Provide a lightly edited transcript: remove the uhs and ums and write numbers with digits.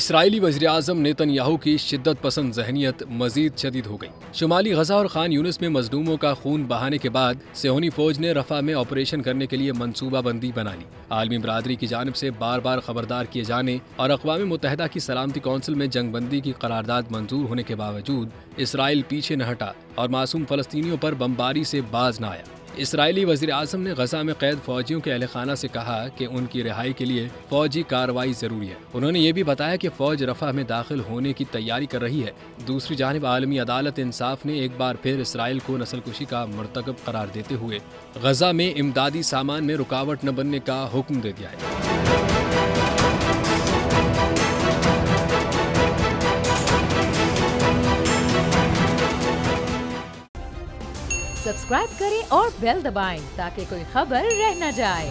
Israeli वज़ीर-ए-आज़म Netanyahu की शिद्दत पसंद ज़हनियत मज़ीद शदीद हो गई। शुमाली गजा और खान यूनिस में मज़लूमों का खून बहाने के बाद सेहूनी फ़ौज ने रफ़ा में ऑपरेशन करने के लिए मनसूबाबंदी बना ली। आलमी बरादरी की जानिब से बार बार खबरदार किए जाने और अक़वाम मुत्तहिदा की सलामती कौंसिल में जंगबंदी की करारदाद मंजूर होने के बावजूद इसराइल पीछे न हटा और मासूम फ़लस्तीनियों पर बमबारी से बाज न आया। इसराइली वज़ीर-ए-आज़म ने गजा में कैद फौजियों के अहल खाना से कहा कि उनकी रिहाई के लिए फौजी कार्रवाई जरूरी है। उन्होंने ये भी बताया कि फौज रफ़ा में दाखिल होने की तैयारी कर रही है। दूसरी जानिब आलमी अदालत इंसाफ ने एक बार फिर इसराइल को नस्लकुशी का मर्तकब करार देते हुए गजा में इमदादी सामान में रुकावट न बनने का हुक्म दे दिया है। सब्सक्राइब करें और बेल दबाएं ताकि कोई खबर रह न जाए।